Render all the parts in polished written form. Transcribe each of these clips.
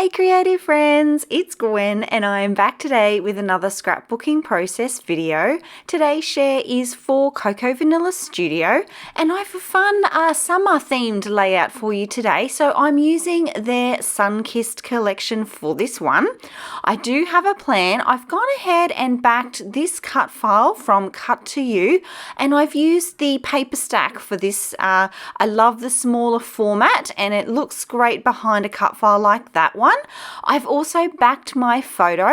Hey creative friends, it's Gwen and I am back today with another scrapbooking process video. Today's share is for Cocoa Vanilla Studio and I have a fun summer themed layout for you today. So I'm using their Sun-Kissed collection for this one. I do have a plan. I've gone ahead and backed this cut file from Cut to You and I've used the paper stack for this. I love the smaller format and it looks great behind a cut file like that one. I've also backed my photo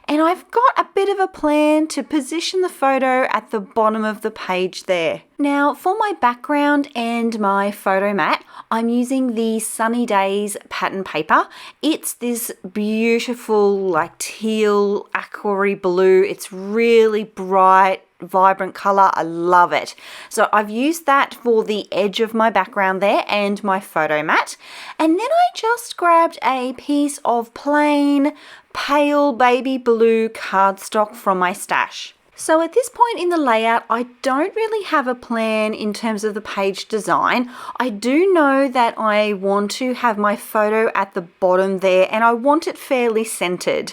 and I've got a bit of a plan to position the photo at the bottom of the page there. Now for my background and my photo mat, I'm using the Sunny Days pattern paper. It's this beautiful like teal aqua blue. It's really bright, vibrant color. I love it. So I've used that for the edge of my background there and my photo mat. And then I just grabbed a piece of plain pale baby blue cardstock from my stash. So at this point in the layout, I don't really have a plan in terms of the page design. I do know that I want to have my photo at the bottom there and I want it fairly centered.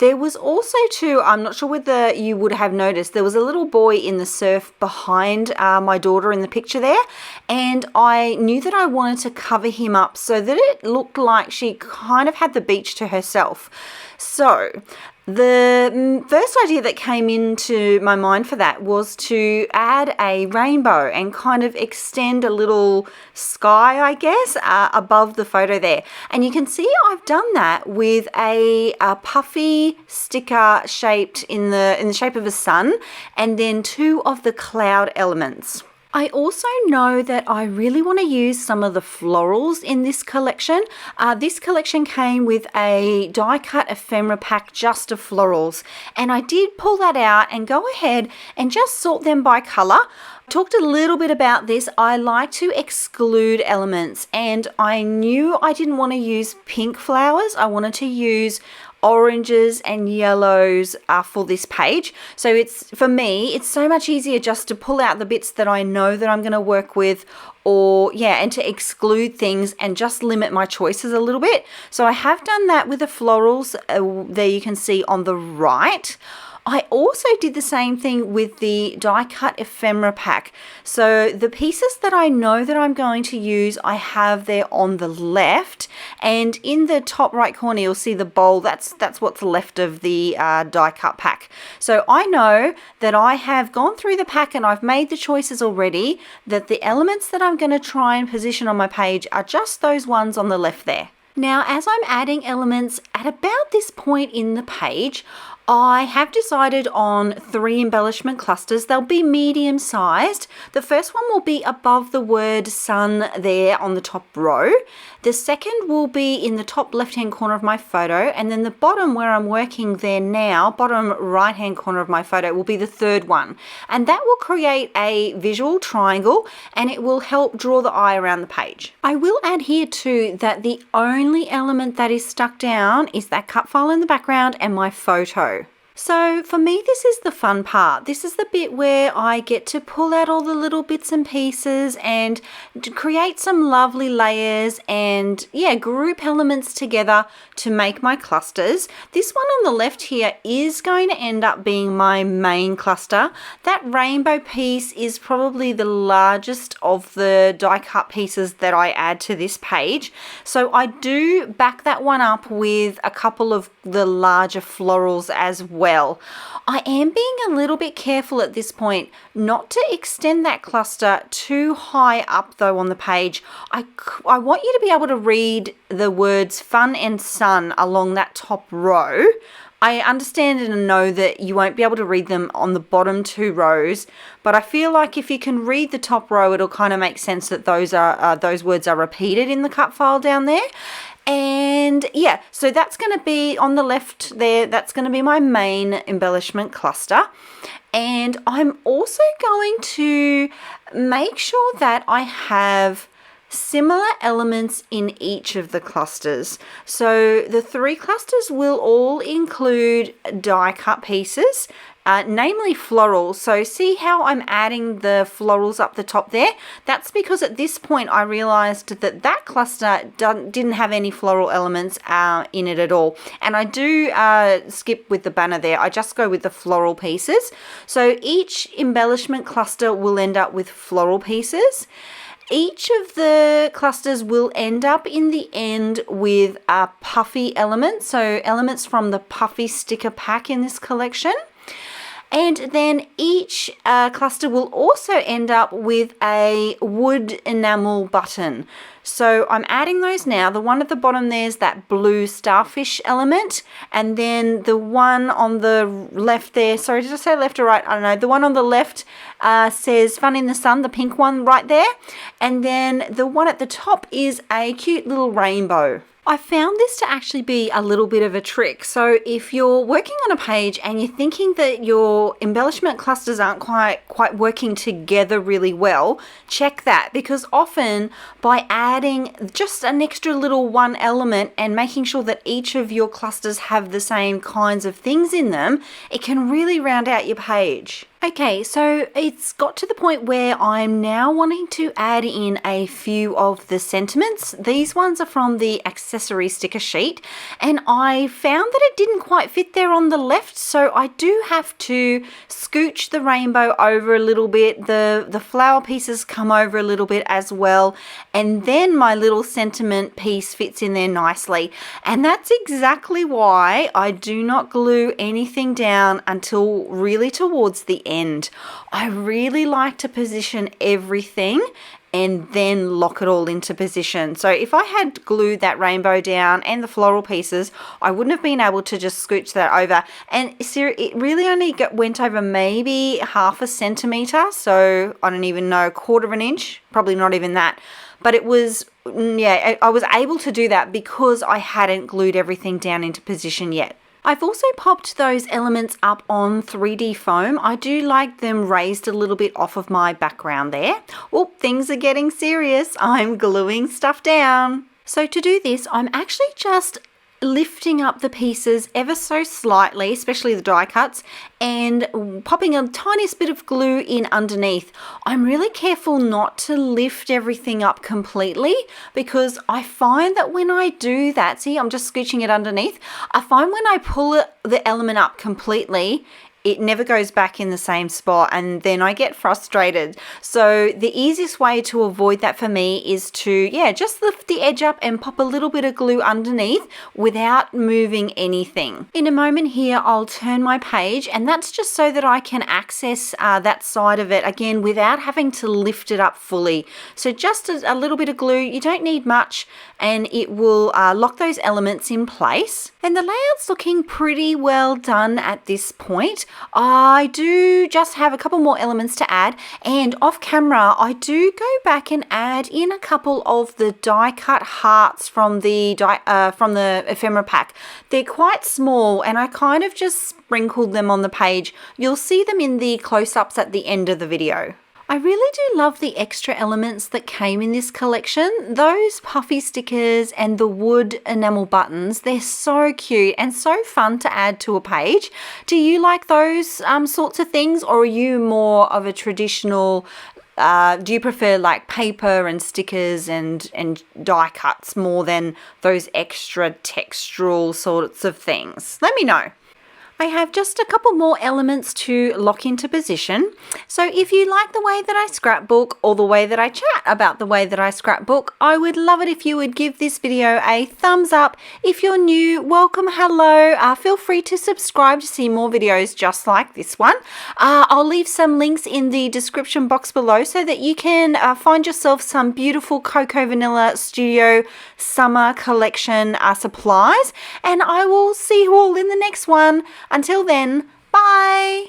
There was also too, I'm not sure whether you would have noticed, there was a little boy in the surf behind my daughter in the picture there, and I knew that I wanted to cover him up so that it looked like she kind of had the beach to herself. So the first idea that came into my mind for that was to add a rainbow and kind of extend a little sky, I guess, above the photo there. And you can see I've done that with a puffy sticker shaped in the shape of a sun and then two of the cloud elements. I also know that I really want to use some of the florals in this collection. This collection came with a die cut ephemera pack just of florals, and I did pull that out and go ahead and just sort them by color. Talked a little bit about this. I like to exclude elements and I knew I didn't want to use pink flowers. I wanted to use oranges and yellows for this page. So for me, it's so much easier just to pull out the bits that I know that I'm going to work with and to exclude things and just limit my choices a little bit. So I have done that with the florals there you can see on the right. I also did the same thing with the die cut ephemera pack. So the pieces that I know that I'm going to use, I have there on the left, and in the top right corner you'll see the bowl. That's what's left of the die cut pack. So I know that I have gone through the pack and I've made the choices already that the elements that I'm going to try and position on my page are just those ones on the left there. Now, as I'm adding elements at about this point in the page, I have decided on 3 embellishment clusters. They'll be medium sized. The first one will be above the word sun there on the top row. The second will be in the top left hand corner of my photo, and then the bottom where I'm working there now, bottom right hand corner of my photo, will be the third one. And that will create a visual triangle and it will help draw the eye around the page. I will add here too that the only element that is stuck down is that cut file in the background and my photo. So for me, this is the fun part. This is the bit where I get to pull out all the little bits and pieces and create some lovely layers and group elements together to make my clusters. This one on the left here is going to end up being my main cluster. That rainbow piece is probably the largest of the die cut pieces that I add to this page. So I do back that one up with a couple of the larger florals as well. I am being a little bit careful at this point not to extend that cluster too high up though on the page. I want you to be able to read the words fun and sun along that top row. I understand and know that you won't be able to read them on the bottom 2 rows, but I feel like if you can read the top row, it'll kind of make sense that those words are repeated in the cut file down there. And so that's going to be on the left there. That's going to be my main embellishment cluster. And I'm also going to make sure that I have similar elements in each of the clusters. So the 3 clusters will all include die cut pieces, namely florals. So see how I'm adding the florals up the top there? That's because at this point I realized that that cluster didn't have any floral elements in it at all. And I do skip with the banner there. I just go with the floral pieces. So each embellishment cluster will end up with floral pieces. Each of the clusters will end up in the end with a puffy element. So elements from the puffy sticker pack in this collection. And then each cluster will also end up with a wood enamel button. So I'm adding those now. The one at the bottom there's that blue starfish element. And then the one on the left there, sorry, did I say left or right? I don't know. The one on the left says Fun in the Sun, the pink one right there. And then the one at the top is a cute little rainbow. I found this to actually be a little bit of a trick. So if you're working on a page and you're thinking that your embellishment clusters aren't quite working together really well, check that, because often by adding just an extra little one element and making sure that each of your clusters have the same kinds of things in them, it can really round out your page. Okay, so it's got to the point where I'm now wanting to add in a few of the sentiments. These ones are from the accessory sticker sheet, and I found that it didn't quite fit there on the left, so I do have to scooch the rainbow over a little bit. The flower pieces come over a little bit as well, and then my little sentiment piece fits in there nicely. And that's exactly why I do not glue anything down until really towards the end. I really like to position everything and then lock it all into position. So if I had glued that rainbow down and the floral pieces, I wouldn't have been able to just scooch that over. And it really only went over maybe 1/2 centimeter. So I don't even know, 1/4 inch, probably not even that. But it was, yeah, I was able to do that because I hadn't glued everything down into position yet. I've also popped those elements up on 3D foam. I do like them raised a little bit off of my background there. Oh, things are getting serious. I'm gluing stuff down. So to do this, I'm actually just lifting up the pieces ever so slightly, especially the die cuts, and popping a tiniest bit of glue in underneath. I'm really careful not to lift everything up completely, because I find that when I do that, see, I'm just scooching it underneath, I find when I pull the element up completely, it never goes back in the same spot, and then I get frustrated. So the easiest way to avoid that for me is to, just lift the edge up and pop a little bit of glue underneath without moving anything. In a moment here, I'll turn my page, and that's just so that I can access that side of it again without having to lift it up fully. So just a little bit of glue, you don't need much, and it will lock those elements in place. And the layout's looking pretty well done at this point. I do just have a couple more elements to add, and off camera I do go back and add in a couple of the die cut hearts from the ephemera pack. They're quite small, and I kind of just sprinkled them on the page. You'll see them in the close-ups at the end of the video. I really do love the extra elements that came in this collection. Those puffy stickers and the wood enamel buttons, they're so cute and so fun to add to a page. Do you like those sorts of things, or are you more of a traditional, do you prefer like paper and stickers and die cuts more than those extra textural sorts of things? Let me know. I have just a couple more elements to lock into position. So if you like the way that I scrapbook, or the way that I chat about the way that I scrapbook, I would love it if you would give this video a thumbs up. If you're new, welcome, hello. Feel free to subscribe to see more videos just like this one. I'll leave some links in the description box below so that you can find yourself some beautiful Cocoa Vanilla Studio Summer Collection supplies. And I will see you all in the next one. Until then, bye!